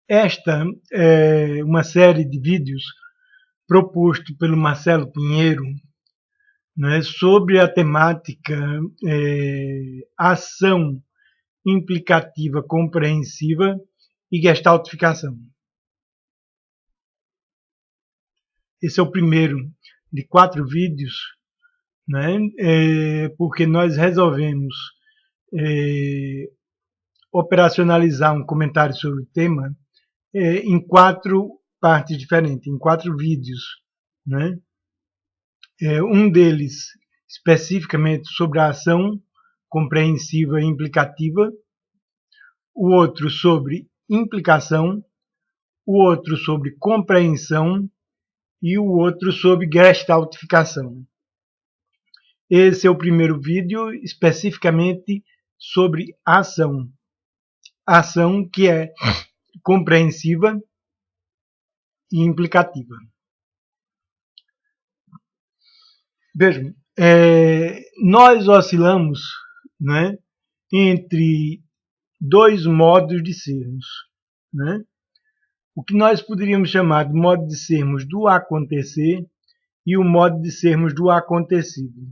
Esta é uma série de vídeos proposto pelo Marcelo Pinheiro, né, sobre a temática ação implicativa compreensiva e gestaltificação. Esse é o primeiro de 4 vídeos, né, porque nós resolvemos operacionalizar um comentário sobre o tema em 4 partes diferentes, em 4 vídeos, né? Um deles especificamente sobre a ação compreensiva e implicativa, o outro sobre implicação, o outro sobre compreensão e o outro sobre gestaltificação. Esse é o primeiro vídeo especificamente sobre ação. Ação que é compreensiva e implicativa. Vejam, nós oscilamos, né, entre 2 modos de sermos, né? O que nós poderíamos chamar de modo de sermos do acontecer e o modo de sermos do acontecido.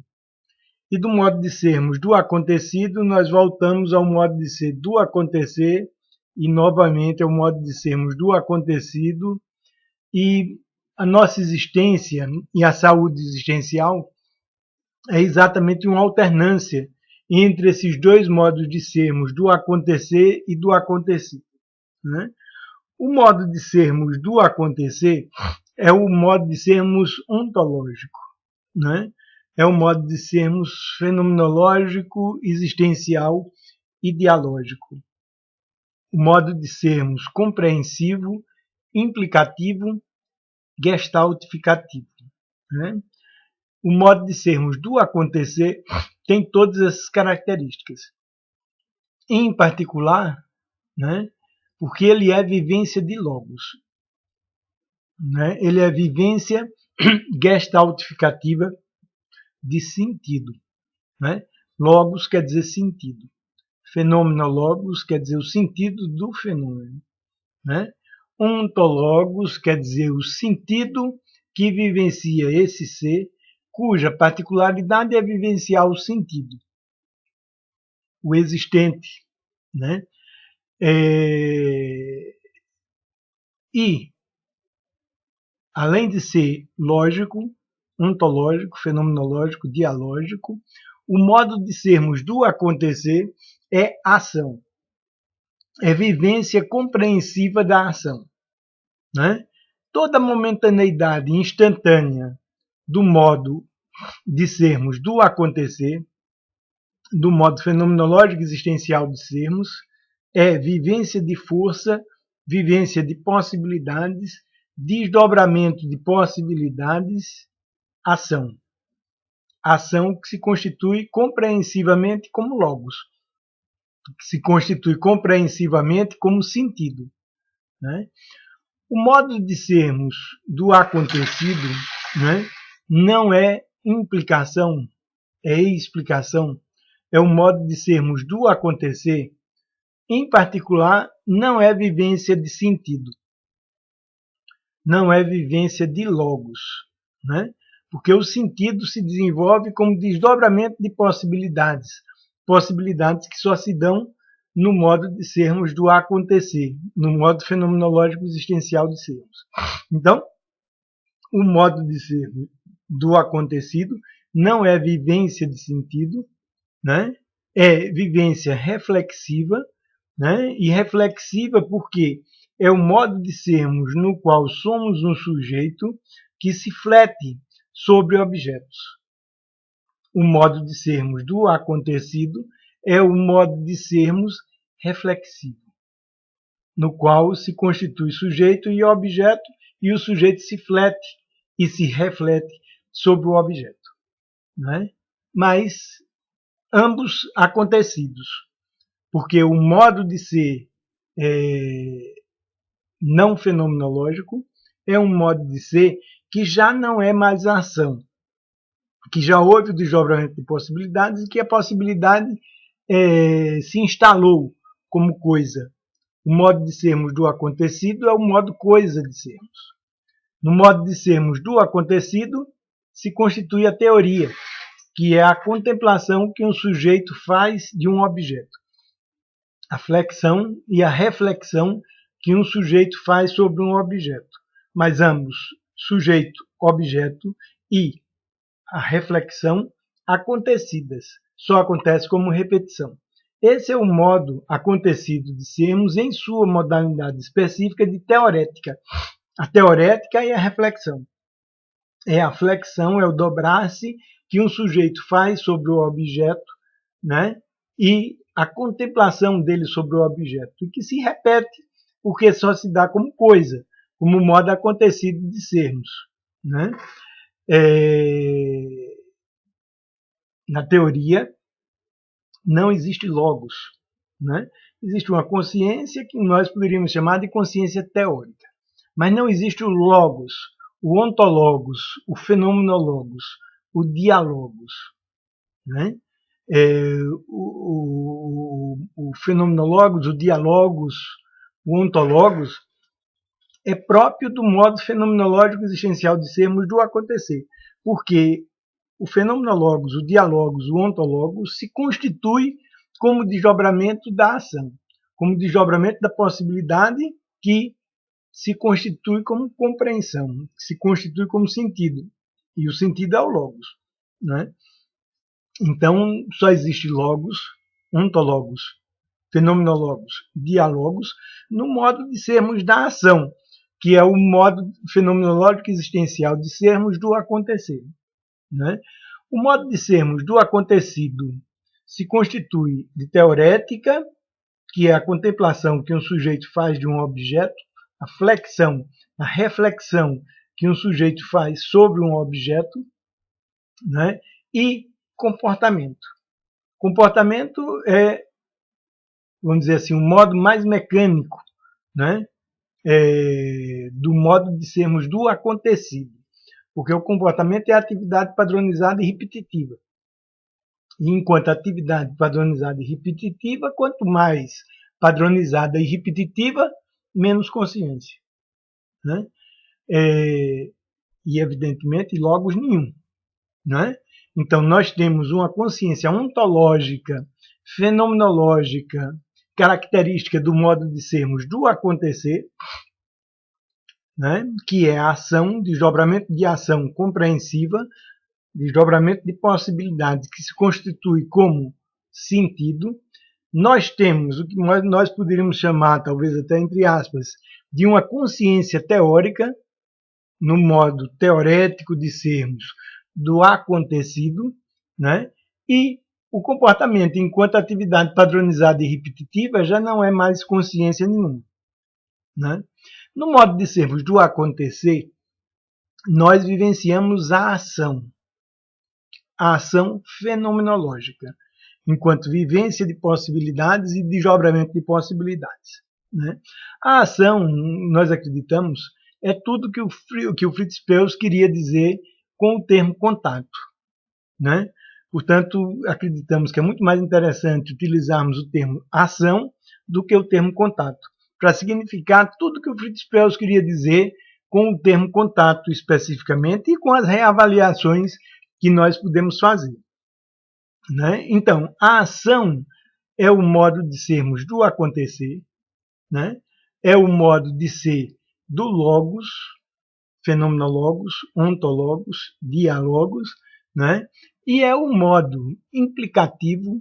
E do modo de sermos do acontecido, nós voltamos ao modo de ser do acontecer e novamente ao modo de sermos do acontecido, e a nossa existência e a saúde existencial é exatamente uma alternância entre esses 2 modos de sermos do acontecer e do acontecido, né? O modo de sermos do acontecer é o modo de sermos ontológico, né? É o modo de sermos fenomenológico, existencial e dialógico. O modo de sermos compreensivo, implicativo, gestaltificativo, né? O modo de sermos do acontecer tem todas essas características. Em particular, né, porque ele é vivência de logos, né? Ele é vivência gestaltificativa de sentido, né? Logos quer dizer sentido. Fenomenologos quer dizer o sentido do fenômeno, né? Ontologos quer dizer o sentido que vivencia esse ser, cuja particularidade é vivenciar o sentido, o existente, né? E, além de ser lógico, ontológico, fenomenológico, dialógico, o modo de sermos do acontecer é ação, é vivência compreensiva da ação, né? Toda a momentaneidade instantânea do modo de sermos do acontecer, do modo fenomenológico existencial de sermos, é vivência de força, vivência de possibilidades, desdobramento de possibilidades, ação. Ação que se constitui compreensivamente como logos, que se constitui compreensivamente como sentido, né? O modo de sermos do acontecido, né, não é implicação, é explicação, é o modo de sermos do acontecer, em particular, não é vivência de sentido, não é vivência de logos, né? Porque o sentido se desenvolve como desdobramento de possibilidades, possibilidades que só se dão no modo de sermos do acontecer, no modo fenomenológico existencial de sermos. Então, o modo de ser do acontecido não é vivência de sentido, né? É vivência reflexiva, né? E reflexiva porque é o modo de sermos no qual somos um sujeito que se flete sobre objetos. O modo de sermos do acontecido é o modo de sermos reflexivo, no qual se constitui sujeito e objeto, e o sujeito se flete e se reflete sobre o objeto, né? Mas ambos acontecidos, porque o modo de ser não fenomenológico é um modo de ser que já não é mais a ação, que já houve o desdobramento de possibilidades e que a possibilidade se instalou como coisa, O modo de sermos do acontecido é o modo coisa de sermos. No modo de sermos do acontecido se constitui a teoria, que é a contemplação que um sujeito faz de um objeto. A flexão e a reflexão que um sujeito faz sobre um objeto. Mas ambos, sujeito, objeto, e a reflexão, acontecidas. Só acontece como repetição. Esse é o modo acontecido de sermos em sua modalidade específica de teorética. A teorética e a reflexão. É a flexão, é o dobrar-se que um sujeito faz sobre o objeto, né? E a contemplação dele sobre o objeto, e que se repete, porque só se dá como coisa, como modo acontecido de sermos. Né? Na teoria, não existe logos. Né? Existe uma consciência que nós poderíamos chamar de consciência teórica. Mas não existe o logos, o ontologos, o fenomenologos, o dialogos. Né? O fenomenologos, o dialogos, o ontologos é próprio do modo fenomenológico existencial de sermos do acontecer, porque o fenomenologos, o dialogos, o ontologos se constitui como desdobramento da ação, como desdobramento da possibilidade que se constitui como compreensão, que se constitui como sentido, e o sentido é o logos. Né? Então, só existe logos, ontologos, fenomenologos, dialogos, no modo de sermos da ação, que é o modo fenomenológico existencial de sermos do acontecer. Né? O modo de sermos do acontecido se constitui de teorética, que é a contemplação que um sujeito faz de um objeto, a flexão, a reflexão que um sujeito faz sobre um objeto, né? E comportamento. Comportamento é, vamos dizer assim, um modo mais mecânico, né? Do modo de sermos do acontecido. Porque o comportamento é atividade padronizada e repetitiva. E enquanto atividade padronizada e repetitiva, quanto mais padronizada e repetitiva, menos consciência. Né? E, evidentemente, logos nenhum. Né? Então, nós temos uma consciência ontológica, fenomenológica, característica do modo de sermos do acontecer, né? Que é a ação, desdobramento de ação compreensiva, desdobramento de possibilidade que se constitui como sentido. Nós temos o que nós poderíamos chamar, talvez até entre aspas, de uma consciência teórica, no modo teorético de sermos do acontecido, né? E o comportamento, enquanto atividade padronizada e repetitiva, já não é mais consciência nenhuma. Né? No modo de sermos do acontecer, nós vivenciamos a ação fenomenológica, enquanto vivência de possibilidades e desdobramento de possibilidades. Né? A ação, nós acreditamos, é tudo que o Fritz Perls queria dizer com o termo contato. Né? Portanto, acreditamos que é muito mais interessante utilizarmos o termo ação do que o termo contato, para significar tudo que o Fritz Perls queria dizer com o termo contato especificamente e com as reavaliações que nós podemos fazer. Né? Então, a ação é o modo de sermos do acontecer, né? É o modo de ser do logos, fenomenologos, ontologos, dialogos, né? E é o modo implicativo,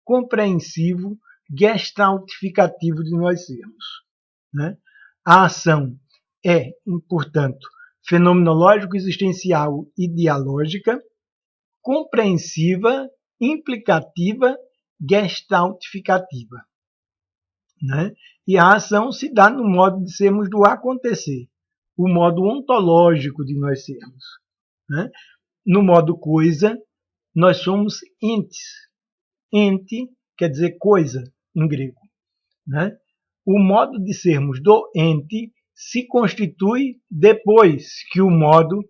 compreensivo, gestaltificativo de nós sermos. Né? A ação é, portanto, fenomenológico-existencial e dialógica, compreensiva, implicativa, gestaltificativa. Né? E a ação se dá no modo de sermos do acontecer, o modo ontológico de nós sermos. Né? No modo coisa, nós somos entes. Ente quer dizer coisa em grego. Né? O modo de sermos do ente se constitui depois que o modo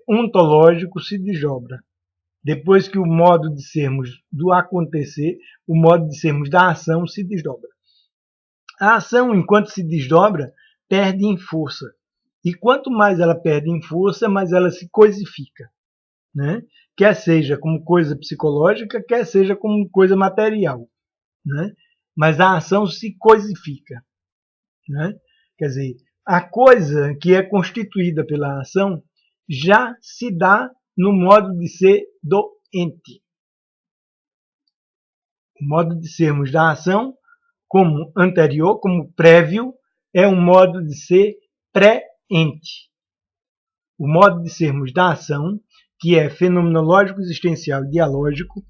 ontológico se desdobra. Depois que o modo de sermos do acontecer, o modo de sermos da ação se desdobra. A ação, enquanto se desdobra, perde em força. E quanto mais ela perde em força, mais ela se coisifica, né? Quer seja como coisa psicológica, quer seja como coisa material, né? Mas a ação se coisifica, né? Quer dizer, a coisa que é constituída pela ação já se dá no modo de ser do ente. O modo de sermos da ação, como anterior, como prévio, é um modo de ser pré-ente. O modo de sermos da ação, que é fenomenológico, existencial e dialógico,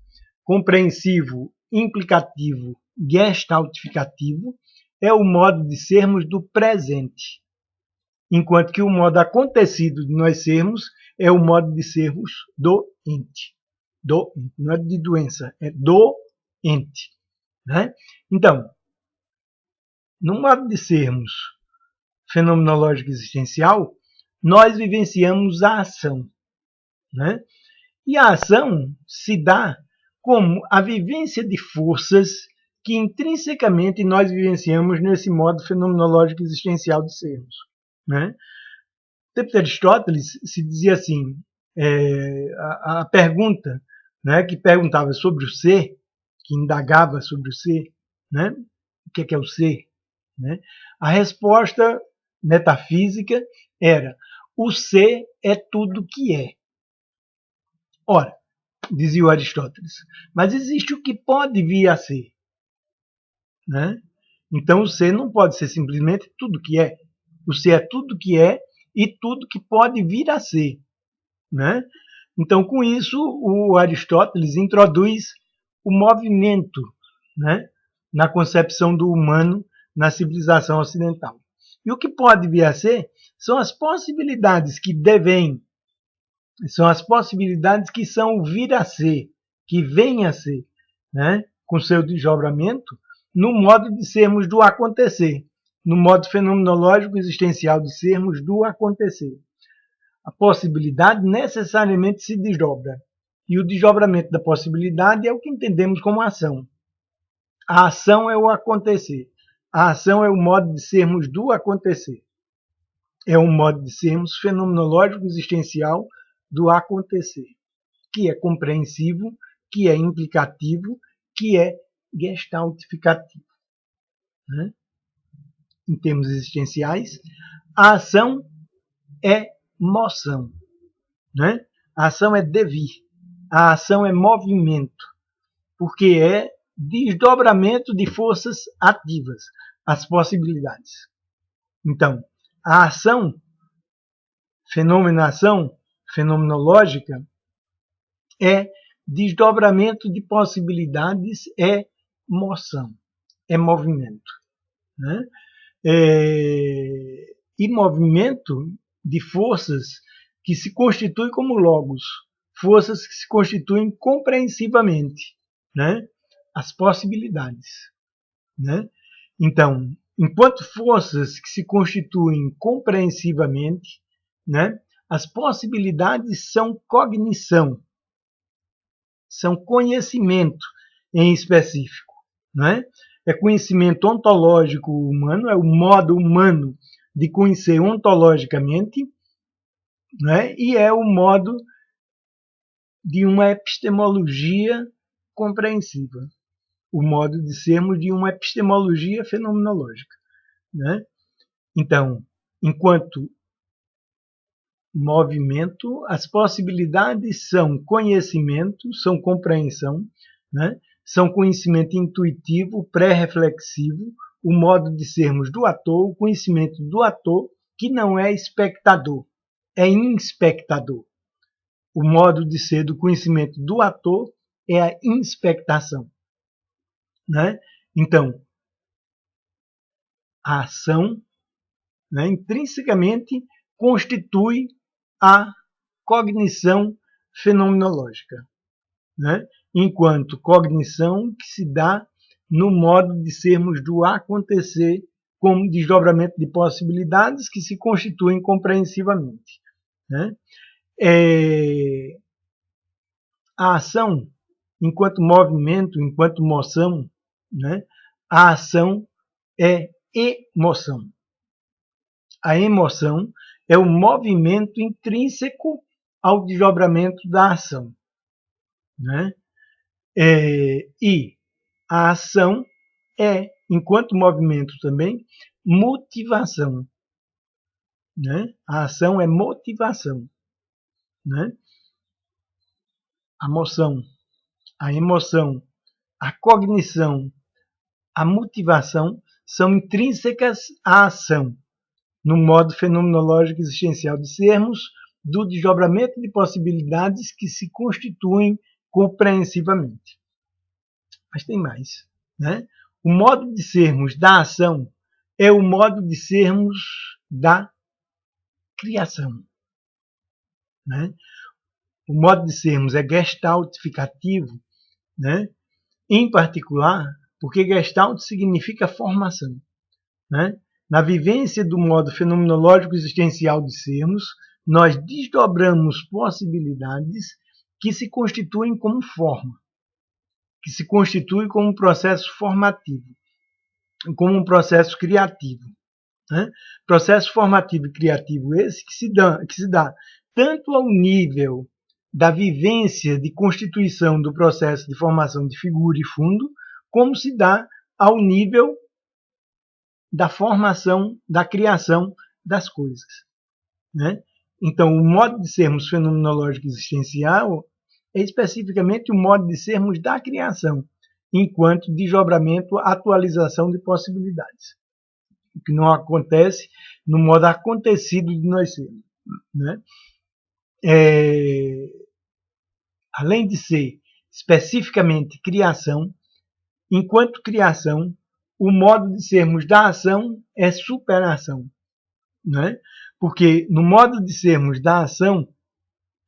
compreensivo, implicativo, gestaltificativo, é o modo de sermos do presente. Enquanto que o modo acontecido de nós sermos é o modo de sermos do ente. Não é de doença, é do ente. Né? Então, no modo de sermos fenomenológico existencial, nós vivenciamos a ação. Né? E a ação se dá como a vivência de forças que intrinsecamente nós vivenciamos nesse modo fenomenológico existencial de sermos. Né? No tempo de Aristóteles se dizia assim, a pergunta, né, que perguntava sobre o ser, que indagava sobre o ser, né, o que é o ser, né, a resposta metafísica era: o ser é tudo que é. Ora, dizia o Aristóteles, mas existe o que pode vir a ser. Né? Então o ser não pode ser simplesmente tudo que é. O ser é tudo que é e tudo que pode vir a ser. Né? Então, com isso, o Aristóteles introduz o movimento, né, na concepção do humano na civilização ocidental. E o que pode vir a ser são as possibilidades que devêm, são as possibilidades que são vir a ser, que vêm a ser, né, com seu desdobramento, no modo de sermos do acontecer, no modo fenomenológico existencial de sermos do acontecer. A possibilidade necessariamente se desdobra. E o desdobramento da possibilidade é o que entendemos como ação. A ação é o acontecer. A ação é o modo de sermos do acontecer. É um modo de sermos fenomenológico existencial do acontecer, que é compreensivo, que é implicativo, que é gestaltificativo. Né? Em termos existenciais, a ação é moção. Né? A ação é devir. A ação é movimento, porque é desdobramento de forças ativas, as possibilidades. Então, a ação, fenomenação fenomenológica, é desdobramento de possibilidades, é moção, é movimento. Né? E movimento de forças que se constituem como logos, forças que se constituem compreensivamente, né? As possibilidades. Né? Então, enquanto forças que se constituem compreensivamente, né? As possibilidades são cognição, são conhecimento em específico. Né? É conhecimento ontológico humano, é o modo humano de conhecer ontologicamente, né? E é o modo de uma epistemologia compreensiva, o modo de sermos de uma epistemologia fenomenológica. Né? Então, enquanto movimento, as possibilidades são conhecimento, são compreensão, né? São conhecimento intuitivo, pré-reflexivo, o modo de sermos do ator, o conhecimento do ator, que não é espectador, é inspectador. O modo de ser do conhecimento do ator é a inspectação. Né? Então, a ação, né, intrinsecamente constitui a cognição fenomenológica, né? Enquanto cognição que se dá no modo de sermos do acontecer como desdobramento de possibilidades que se constituem compreensivamente. Né? A ação, enquanto movimento, enquanto moção, né? A ação é emoção. A emoção é o movimento intrínseco ao desdobramento da ação, né? E a ação é, enquanto movimento também, motivação, né? A ação é motivação, né? A moção, a emoção, a cognição, a motivação são intrínsecas à ação, no modo fenomenológico existencial de sermos, do desdobramento de possibilidades que se constituem compreensivamente. Mas tem mais, né? O modo de sermos da ação é o modo de sermos da criação, né? O modo de sermos é gestaltificativo, né? Em particular, porque gestalt significa formação, né? Na vivência do modo fenomenológico existencial de sermos, nós desdobramos possibilidades que se constituem como forma, que se constituem como um processo formativo, como um processo criativo, né? Processo formativo e criativo esse que se dá tanto ao nível da vivência de constituição do processo de formação de figura e fundo, como se dá ao nível da formação, da criação das coisas, né? Então, o modo de sermos fenomenológico existencial é especificamente o modo de sermos da criação, enquanto desdobramento, atualização de possibilidades, o que não acontece no modo acontecido de nós sermos, né? Além de ser especificamente criação, enquanto criação, o modo de sermos da ação é superação, né? Porque no modo de sermos da ação,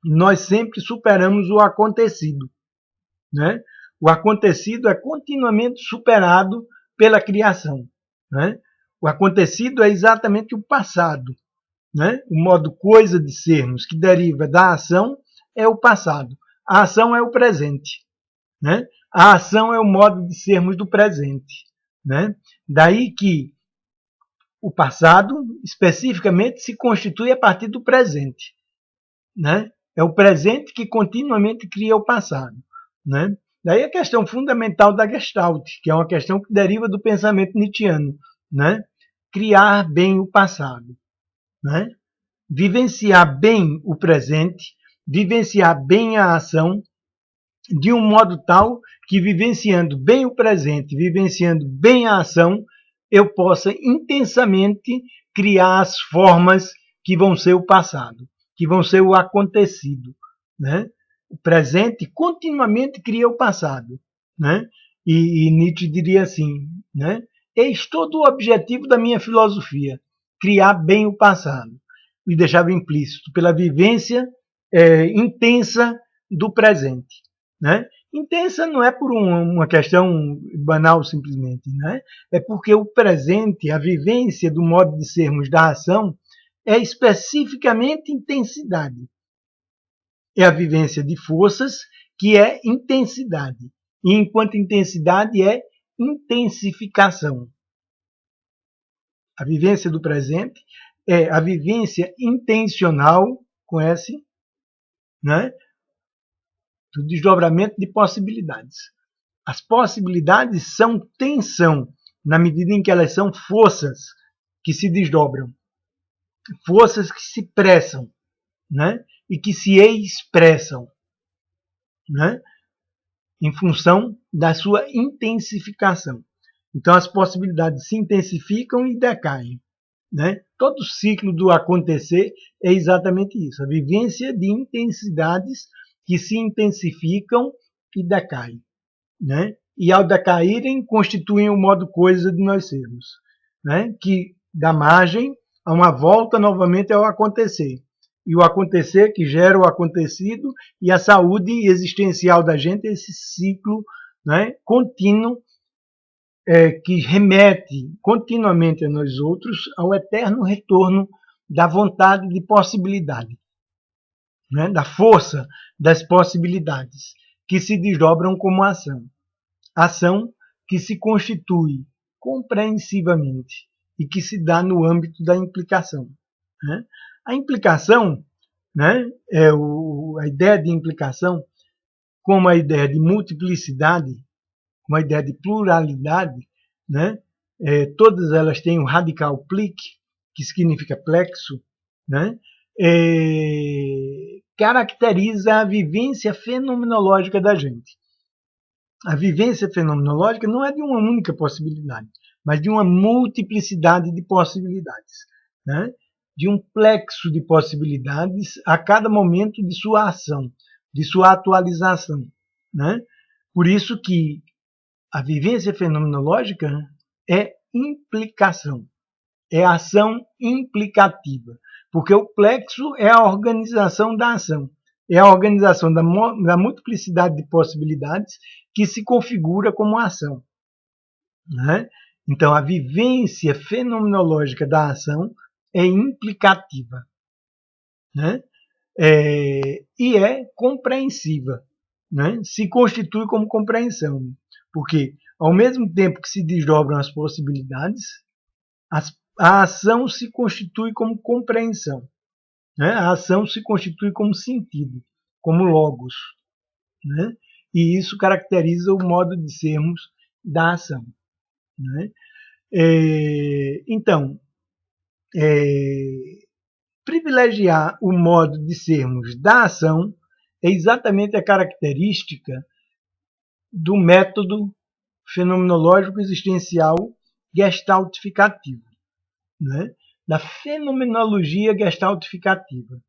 nós sempre superamos o acontecido, né? O acontecido é continuamente superado pela criação, né? O acontecido é exatamente o passado, né? O modo coisa de sermos que deriva da ação é o passado. A ação é o presente, né? A ação é o modo de sermos do presente, né? Daí que o passado, especificamente, se constitui a partir do presente, né? É o presente que continuamente cria o passado, né? Daí a questão fundamental da Gestalt, que é uma questão que deriva do pensamento nietzschiano, né? Criar bem o passado, né? Vivenciar bem o presente, vivenciar bem a ação, de um modo tal que, vivenciando bem o presente, vivenciando bem a ação, eu possa intensamente criar as formas que vão ser o passado, que vão ser o acontecido, né? O presente continuamente cria o passado, né? E Nietzsche diria assim, né? Eis todo o objetivo da minha filosofia, criar bem o passado. E deixava implícito pela vivência intensa do presente, né? Intensa não é por uma questão banal simplesmente, né? É porque o presente, a vivência do modo de sermos da ação, é especificamente intensidade. É a vivência de forças que é intensidade. E enquanto intensidade é intensificação. A vivência do presente é a vivência intencional, conhece, né? Do desdobramento de possibilidades. As possibilidades são tensão, na medida em que elas são forças que se desdobram, forças que se pressam, né? E que se expressam, né? Em função da sua intensificação. Então as possibilidades se intensificam e decaem, né? Todo o ciclo do acontecer é exatamente isso, a vivência de intensidades que se intensificam e decaem, né? E ao decaírem constituem o modo coisa de nós sermos, né? Que dá margem a uma volta novamente ao acontecer. E o acontecer que gera o acontecido, e a saúde existencial da gente, esse ciclo, né, contínuo, que remete continuamente a nós outros ao eterno retorno da vontade de possibilidade, né, da força das possibilidades, que se desdobram como ação. Ação que se constitui compreensivamente e que se dá no âmbito da implicação. Né? A implicação, né, a ideia de implicação, como a ideia de multiplicidade, como a ideia de pluralidade, né, todas elas têm o radical plic, que significa plexo, né, caracteriza a vivência fenomenológica da gente. A vivência fenomenológica não é de uma única possibilidade, mas de uma multiplicidade de possibilidades, né? De um plexo de possibilidades a cada momento de sua ação, de sua atualização. Né? Por isso que a vivência fenomenológica é implicação, é ação implicativa, porque o plexo é a organização da ação, é a organização da multiplicidade de possibilidades que se configura como ação. Né? Então, a vivência fenomenológica da ação é implicativa, né? E é compreensiva, né? Se constitui como compreensão, porque ao mesmo tempo que se desdobram as possibilidades, a ação se constitui como compreensão, né? A ação se constitui como sentido, como logos, né? E isso caracteriza o modo de sermos da ação. Né? Então, privilegiar o modo de sermos da ação é exatamente a característica do método fenomenológico existencial gestaltificativo, né? Da fenomenologia gestaltificativa.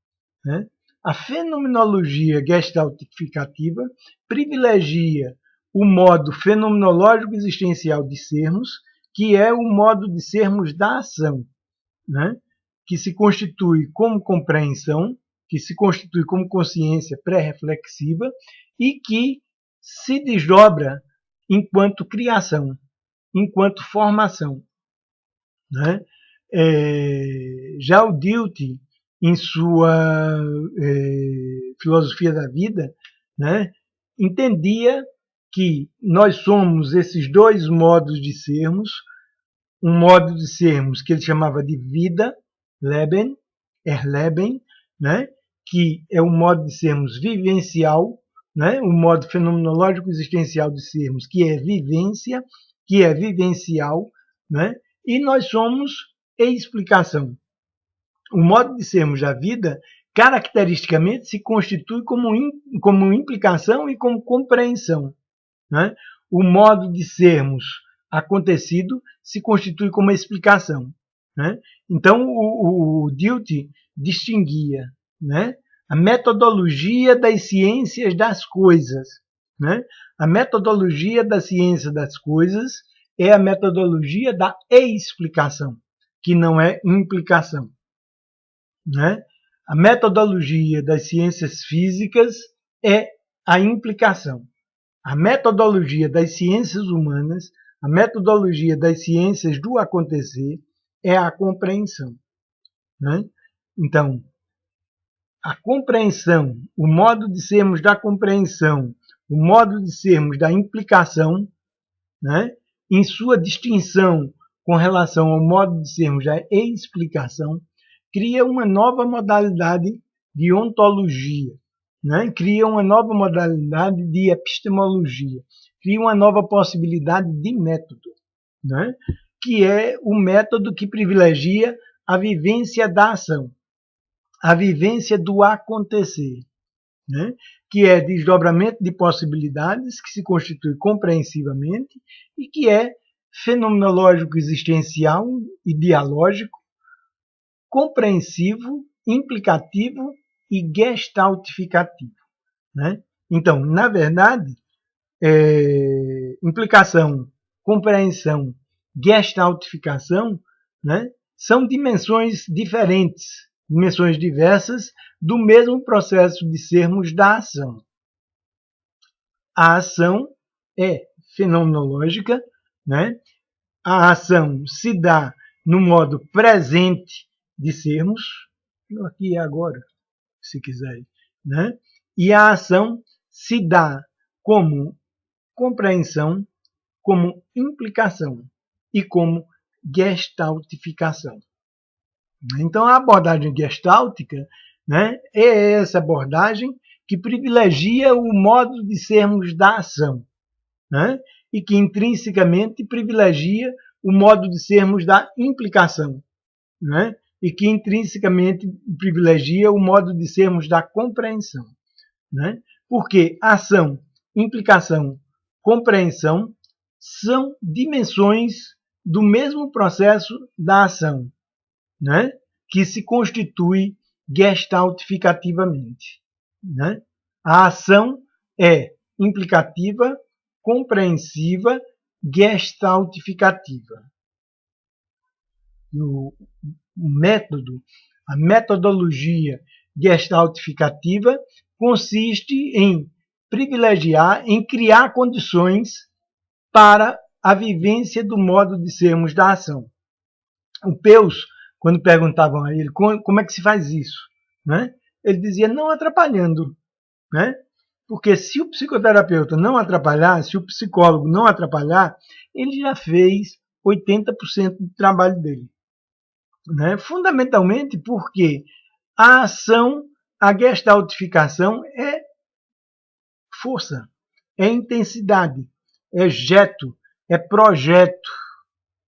Né? A fenomenologia gestaltificativa privilegia o modo fenomenológico existencial de sermos, que é o modo de sermos da ação, né? Que se constitui como compreensão, que se constitui como consciência pré-reflexiva e que se desdobra enquanto criação, enquanto formação. Né? Já o Dilthey, em sua filosofia da vida, né, entendia que nós somos esses dois modos de sermos, um modo de sermos que ele chamava de vida, Leben, Erleben, né, que é um modo de sermos vivencial, né, um modo fenomenológico existencial de sermos, que é vivência, que é vivencial, né, e nós somos explicação. O modo de sermos da vida, caracteristicamente, se constitui como implicação e como compreensão. Né? O modo de sermos acontecido se constitui como explicação. Né? Então, o Dilthey distinguia, né, a metodologia das ciências das coisas. Né? A metodologia da ciência das coisas é a metodologia da explicação, que não é implicação. Né? A metodologia das ciências físicas é a implicação. A metodologia das ciências humanas, a metodologia das ciências do acontecer é a compreensão. Né? Então, a compreensão, o modo de sermos da compreensão, o modo de sermos da implicação, né? Em sua distinção com relação ao modo de sermos da explicação, cria uma nova modalidade de ontologia, né? Cria uma nova modalidade de epistemologia, cria uma nova possibilidade de método, né? Que é o método que privilegia a vivência da ação, a vivência do acontecer, né? Que é desdobramento de possibilidades, que se constitui compreensivamente e que é fenomenológico existencial e dialógico, compreensivo, implicativo e gestaltificativo. Né? Então, na verdade, implicação, compreensão, gestaltificação, né, são dimensões diferentes, dimensões diversas do mesmo processo de sermos da ação. A ação é fenomenológica, né? A ação se dá no modo presente de sermos, aqui e agora, se quiser, né? E a ação se dá como compreensão, como implicação e como gestaltificação. Então, a abordagem gestáltica, né, é essa abordagem que privilegia o modo de sermos da ação, né, e que intrinsecamente privilegia o modo de sermos da implicação, né, e que intrinsecamente privilegia o modo de sermos da compreensão. Né? Porque ação, implicação, compreensão são dimensões do mesmo processo da ação, né? Que se constitui gestaltificativamente. Né? A ação é implicativa, compreensiva, gestaltificativa. O método, a metodologia gestaltificativa consiste em privilegiar, em criar condições para a vivência do modo de sermos da ação. O Peus, quando perguntavam a ele como é que se faz isso, né? Ele dizia não atrapalhando, né? Porque se o psicoterapeuta não atrapalhar, se o psicólogo não atrapalhar, ele já fez 80% do trabalho dele. Né? Fundamentalmente porque a ação, a gestaltificação é força, é intensidade, é jeto, é projeto,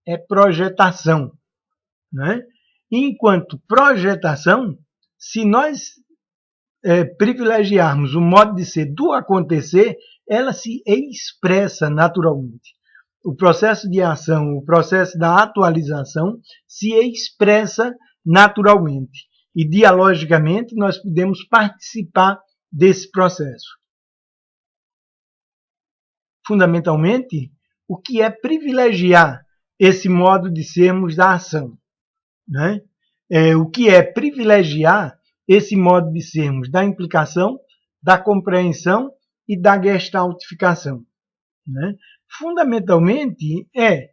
é projetação. Né? Enquanto projetação, se nós privilegiarmos o modo de ser do acontecer, ela se expressa naturalmente. O processo de ação, o processo da atualização se expressa naturalmente. E dialogicamente nós podemos participar desse processo. Fundamentalmente, o que é privilegiar esse modo de sermos da ação? Né? O que é privilegiar esse modo de sermos da implicação, da compreensão e da gestaltificação? Né? Fundamentalmente, é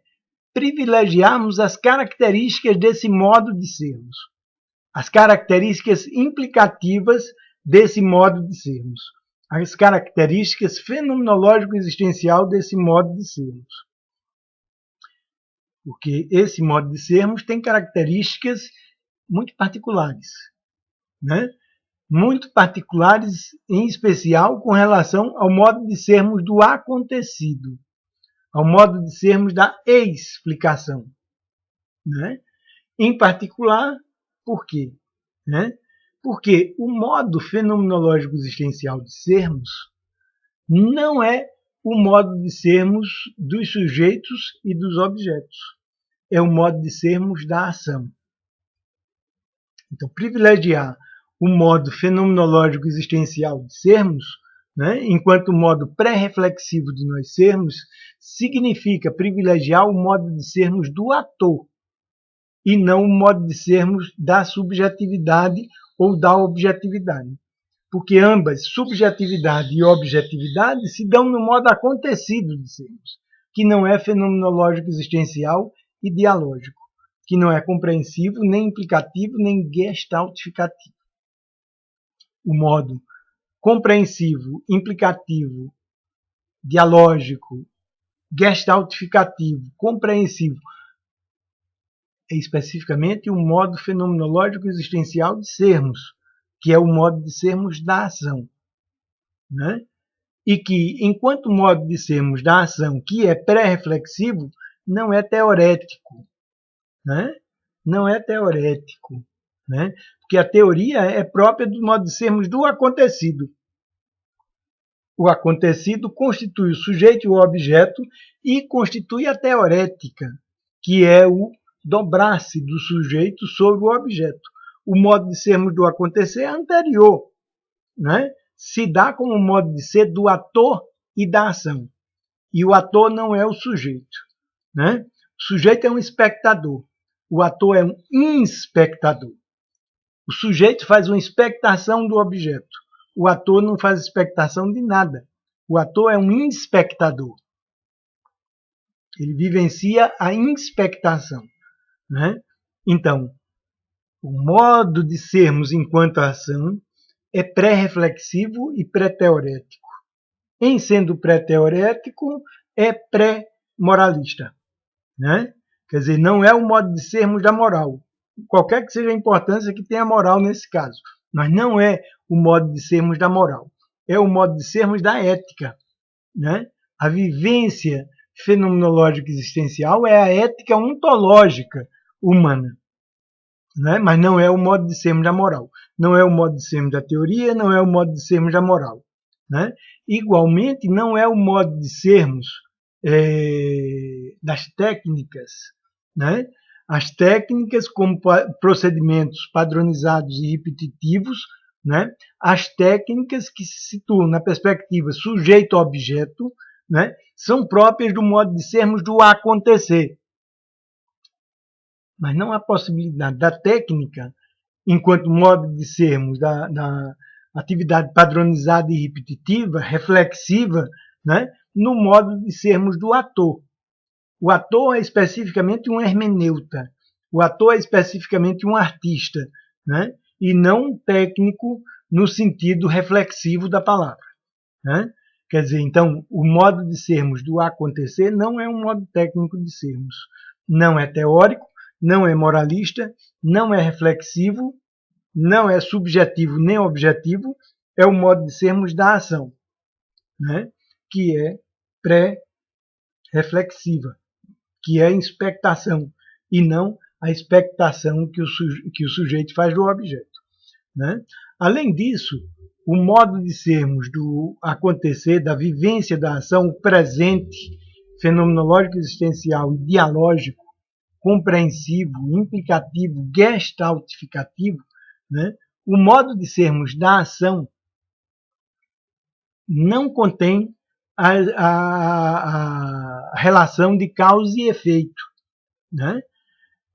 privilegiarmos as características desse modo de sermos, as características implicativas desse modo de sermos, as características fenomenológico-existencial desse modo de sermos. Porque esse modo de sermos tem características muito particulares, né? Muito particulares, em especial com relação ao modo de sermos do acontecido, ao modo de sermos da explicação. Né? Em particular, por quê? Né? Porque o modo fenomenológico existencial de sermos não é o modo de sermos dos sujeitos e dos objetos. É o modo de sermos da ação. Então, privilegiar o modo fenomenológico existencial de sermos, né, enquanto modo pré-reflexivo de nós sermos, significa privilegiar o modo de sermos do ator e não o modo de sermos da subjetividade ou da objetividade. Porque ambas, subjetividade e objetividade, se dão no modo acontecido de sermos, que não é fenomenológico existencial e dialógico, que não é compreensivo, nem implicativo, nem gestaltificativo. O modo compreensivo, implicativo, dialógico, gestaltificativo, compreensivo, é especificamente o modo fenomenológico existencial de sermos, que é o modo de sermos da ação. Né? E que, enquanto modo de sermos da ação, que é pré-reflexivo, não é teorético. Né? Não é teorético. Né? Porque a teoria é própria do modo de sermos do acontecido. O acontecido constitui o sujeito e o objeto e constitui a teorética, que é o dobrar-se do sujeito sobre o objeto. O modo de sermos do acontecer é anterior, né? Se dá como modo de ser do ator e da ação. E o ator não é o sujeito. Né? O sujeito é um espectador. O ator é um inspectador. O sujeito faz uma expectação do objeto. O ator não faz expectação de nada. O ator é um inspectador. Ele vivencia a inspectação. Né? Então, o modo de sermos enquanto ação é pré-reflexivo e pré-teorético. Em sendo pré-teorético, é pré-moralista. Né? Quer dizer, não é o modo de sermos da moral. Qualquer que seja a importância que tenha a moral nesse caso. Mas não é o modo de sermos da moral. É o modo de sermos da ética. Né? A vivência fenomenológica existencial é a ética ontológica humana. Né? Mas não é o modo de sermos da moral. Não é o modo de sermos da teoria, não é o modo de sermos da moral. Né? Igualmente, não é o modo de sermos das técnicas. Né? As técnicas, como procedimentos padronizados e repetitivos, né? As técnicas que se situam na perspectiva sujeito-objeto, né? São próprias do modo de sermos do acontecer. Mas não há possibilidade da técnica, enquanto modo de sermos da atividade padronizada e repetitiva, reflexiva, né? No modo de sermos do ator. O ator é especificamente um hermeneuta. O ator é especificamente um artista, né? E não um técnico no sentido reflexivo da palavra. Né? Quer dizer, então, o modo de sermos do acontecer não é um modo técnico de sermos. Não é teórico, não é moralista, não é reflexivo, não é subjetivo nem objetivo, é o modo de sermos da ação, né? Que é pré-reflexiva, que é a expectação, e não a expectação que o sujeito faz do objeto. Né? Além disso, o modo de sermos do acontecer, da vivência da ação, o presente, fenomenológico, existencial e dialógico, compreensivo, implicativo, gestaltificativo, né? O modo de sermos da ação não contém a relação de causa e efeito. Né?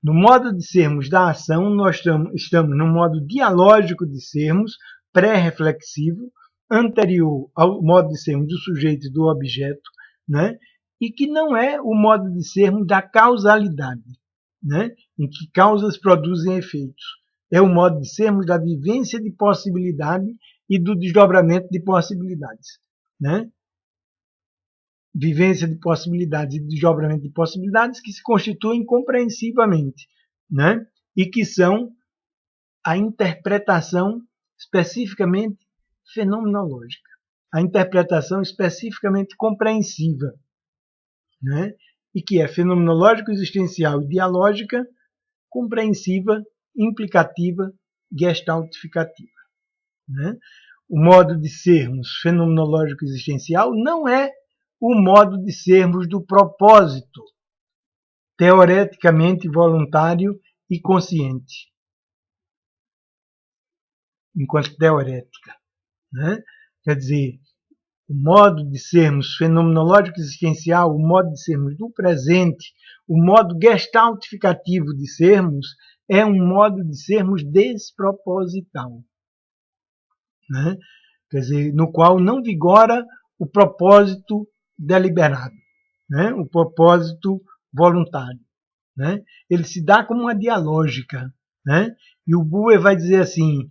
No modo de sermos da ação, nós estamos no modo dialógico de sermos, pré-reflexivo, anterior ao modo de sermos do sujeito e do objeto, né? E que não é o modo de sermos da causalidade, né? Em que causas produzem efeitos. É o modo de sermos da vivência de possibilidade e do desdobramento de possibilidades. Né? Vivência de possibilidades e desdobramento de possibilidades que se constituem compreensivamente, né? E que são a interpretação especificamente fenomenológica, a interpretação especificamente compreensiva, né? E que é fenomenológico-existencial e dialógica, compreensiva, implicativa, gestaltificativa. Né? O modo de sermos fenomenológico-existencial não é o modo de sermos do propósito, teoreticamente voluntário e consciente, enquanto teorética. Né? Quer dizer, o modo de sermos fenomenológico existencial, o modo de sermos do presente, o modo gestaltificativo de sermos, é um modo de sermos desproposital. Né? Quer dizer, no qual não vigora o propósito deliberado, né? O propósito voluntário. Né? Ele se dá como uma dialógica. Né? E o Buber vai dizer assim,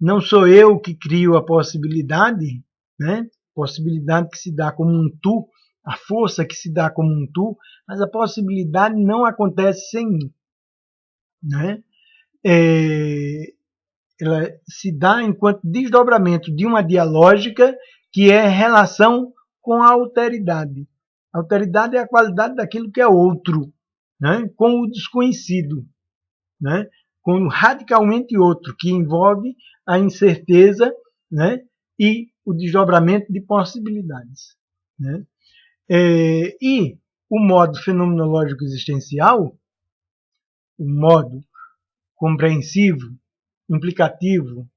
não sou eu que crio a possibilidade, né? Possibilidade que se dá como um tu, a força que se dá como um tu, mas a possibilidade não acontece sem mim. Né? Ela se dá enquanto desdobramento de uma dialógica que é relação com a alteridade. A alteridade é a qualidade daquilo que é outro, né? Com o desconhecido, né? Com o radicalmente outro, que envolve a incerteza, né? E o desdobramento de possibilidades. Né? E o modo fenomenológico existencial, o modo compreensivo, implicativo,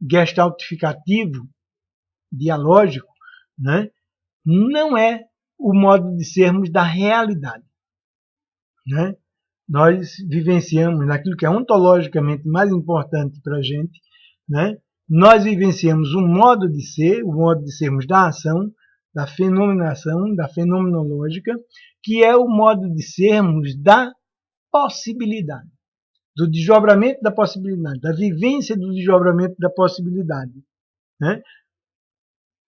gestaltificativo, dialógico, né? Não é o modo de sermos da realidade. Né? Nós vivenciamos naquilo que é ontologicamente mais importante para a gente, né? Nós vivenciamos um modo de ser, o modo de sermos da ação, da fenomenação, da fenomenológica, que é o modo de sermos da possibilidade, do desdobramento da possibilidade, da vivência do desdobramento da possibilidade. Né?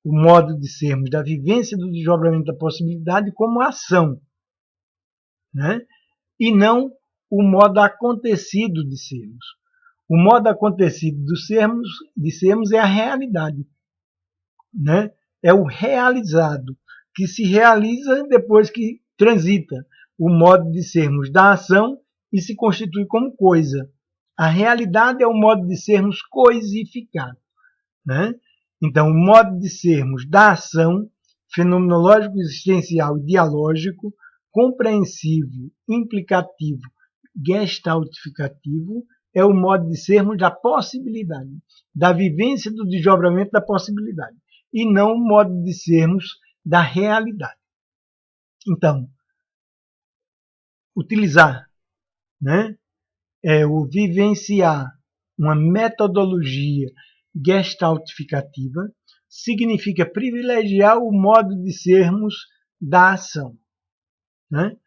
O modo de sermos da vivência do desdobramento da possibilidade como ação. Né? e não o modo acontecido de sermos. O modo acontecido de sermos é a realidade, né? É o realizado, que se realiza depois que transita o modo de sermos da ação e se constitui como coisa. A realidade é o modo de sermos coisificado, né? Então, o modo de sermos da ação, fenomenológico, existencial e dialógico, compreensivo, implicativo, gestaltificativo, é o modo de sermos da possibilidade, da vivência do desdobramento da possibilidade, e não o modo de sermos da realidade. Então, utilizar, né, o vivenciar uma metodologia gestaltificativa significa privilegiar o modo de sermos da ação, né?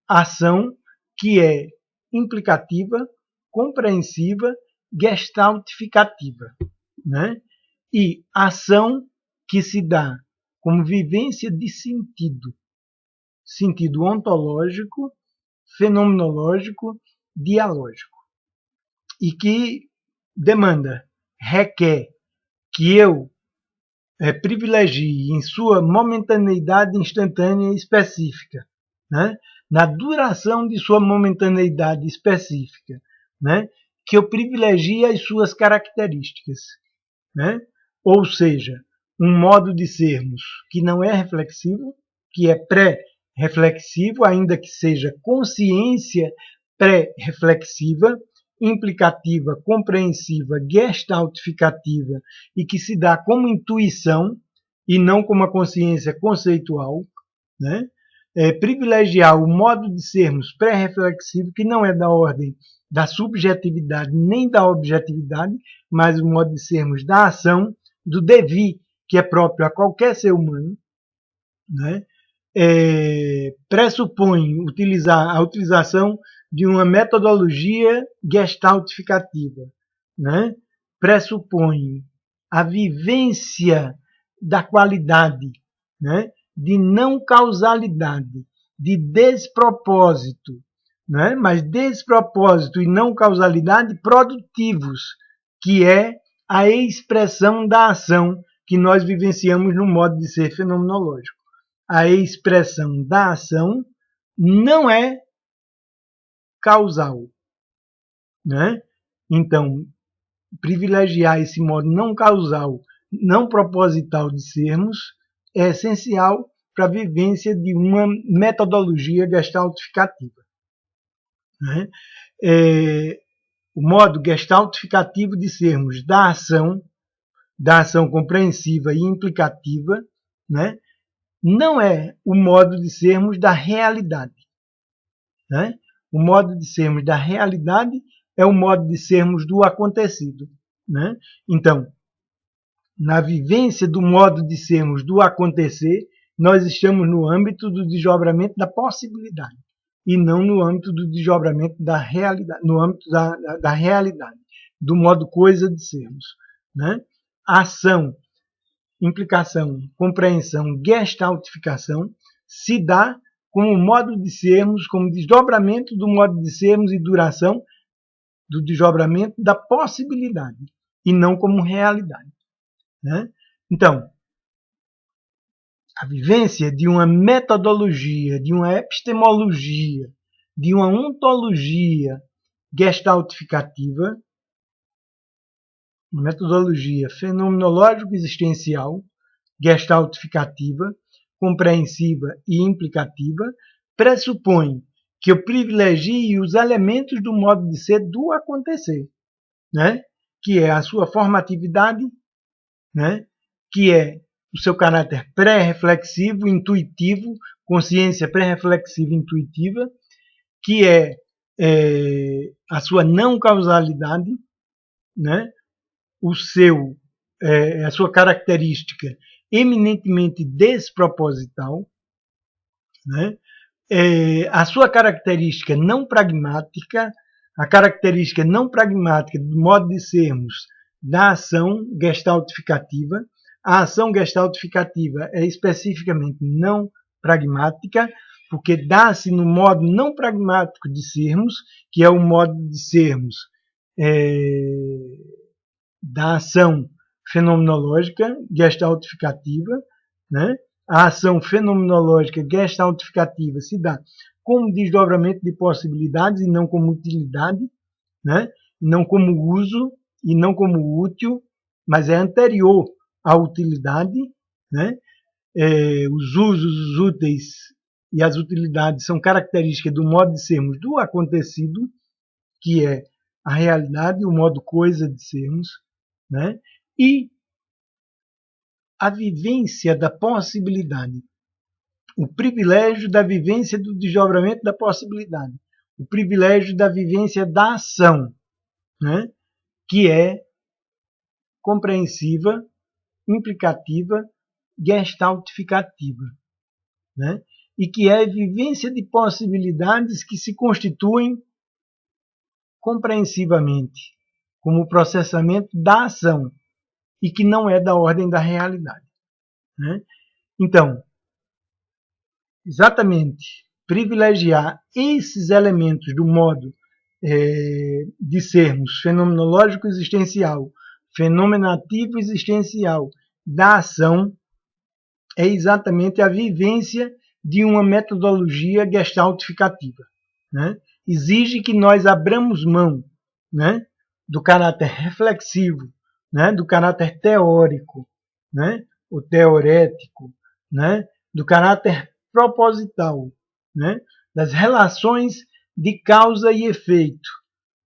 Ação que é implicativa, compreensiva, gestaltificativa, né? E ação que se dá como vivência de sentido ontológico, fenomenológico, dialógico, e que requer que eu privilegie em sua momentaneidade instantânea e específica, né? Na duração de sua momentaneidade específica, né? Que eu privilegie as suas características, né? Ou seja, um modo de sermos que não é reflexivo, que é pré-reflexivo, ainda que seja consciência pré-reflexiva, implicativa, compreensiva, gestaltificativa e que se dá como intuição e não como uma consciência conceitual, né? Privilegiar o modo de sermos pré-reflexivo, que não é da ordem da subjetividade nem da objetividade, mas o modo de sermos da ação, do devir, que é próprio a qualquer ser humano, né? Pressupõe a utilização de uma metodologia gestaltificativa, né? Pressupõe a vivência da qualidade, né? De não causalidade, de despropósito, né? Mas despropósito e não causalidade produtivos, que é a expressão da ação que nós vivenciamos no modo de ser fenomenológico. A expressão da ação não é causal, né? Então, privilegiar esse modo não causal, não proposital de sermos é essencial para a vivência de uma metodologia gestaltificativa, né? O modo gestaltificativo de sermos da ação compreensiva e implicativa, né? Não é o modo de sermos da realidade, né? O modo de sermos da realidade é o modo de sermos do acontecido, né? Então, na vivência do modo de sermos do acontecer, nós estamos no âmbito do desdobramento da possibilidade e não no âmbito do desdobramento da realidade, no âmbito da realidade, do modo coisa de sermos, né? Ação, implicação, compreensão, gestaltificação se dá como modo de sermos, como desdobramento do modo de sermos e duração do desdobramento da possibilidade e não como realidade, né? Então, a vivência de uma metodologia, de uma epistemologia, de uma ontologia gestaltificativa, uma metodologia fenomenológico-existencial, gestaltificativa, compreensiva e implicativa, pressupõe que eu privilegie os elementos do modo de ser do acontecer, né? Que é a sua formatividade, né? Que é o seu caráter pré-reflexivo, intuitivo, consciência pré-reflexiva e intuitiva, que é a sua não causalidade, né? A sua característica eminentemente desproposital, né? A sua característica não pragmática, a característica não pragmática do modo de sermos da ação gestaltificativa. A ação gestaltificativa é especificamente não pragmática, porque dá-se no modo não pragmático de sermos, que é o modo de sermos da ação fenomenológica gestaltificativa, né? A ação fenomenológica gestaltificativa se dá como desdobramento de possibilidades e não como utilidade, né? Não como uso e não como útil, mas é anterior à utilidade, né? Os usos, os úteis e as utilidades são características do modo de sermos do acontecido, que é a realidade, o modo coisa de sermos, né? E a vivência da possibilidade, o privilégio da vivência do desdobramento da possibilidade, o privilégio da vivência da ação, né? Que é compreensiva, implicativa, gestaltificativa, né? E que é a vivência de possibilidades que se constituem compreensivamente como processamento da ação e que não é da ordem da realidade, né? Então, exatamente privilegiar esses elementos do modo de sermos fenomenológico existencial, fenomenativo existencial da ação é exatamente a vivência de uma metodologia gestaltificativa, né? Exige que nós abramos mão, né, do caráter reflexivo, né, do caráter teórico, né, o teorético, né, do caráter proposital, né, das relações de causa e efeito,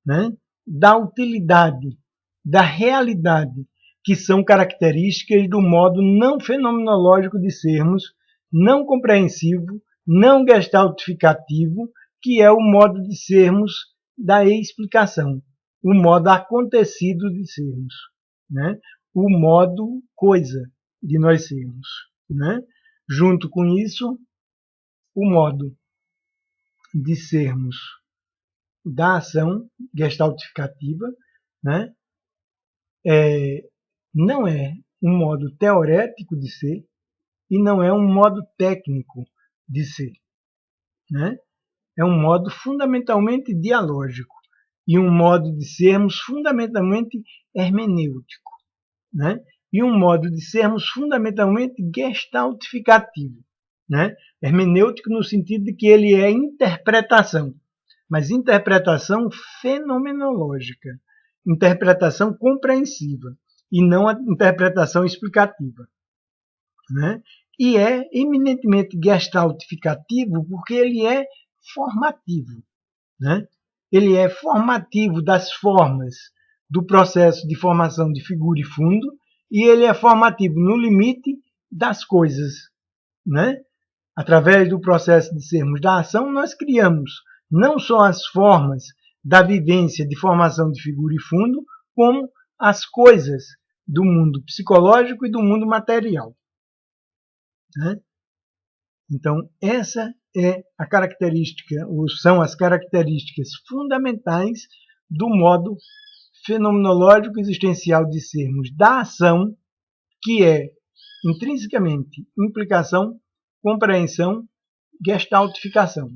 né, da utilidade, da realidade, que são características do modo não fenomenológico de sermos, não compreensivo, não gestaltificativo, que é o modo de sermos da explicação, o modo acontecido de sermos, né? O modo coisa de nós sermos, né? Junto com isso, o modo de sermos da ação gestaltificativa, né? Não é um modo teorético de ser e não é um modo técnico de ser, né? É um modo fundamentalmente dialógico e um modo de sermos fundamentalmente hermenêutico, né? E um modo de sermos fundamentalmente gestaltificativo, né? Hermenêutico no sentido de que ele é interpretação, mas interpretação fenomenológica, interpretação compreensiva e não a interpretação explicativa, né? E é eminentemente gestaltificativo porque ele é formativo, né? Ele é formativo das formas do processo de formação de figura e fundo e ele é formativo no limite das coisas, né? Através do processo de sermos da ação, nós criamos não só as formas da vivência de formação de figura e fundo, como as coisas do mundo psicológico e do mundo material, né? Então, essa é a característica, ou são as características fundamentais do modo fenomenológico existencial de sermos da ação, que é intrinsecamente implicação, compreensão, gestaltificação.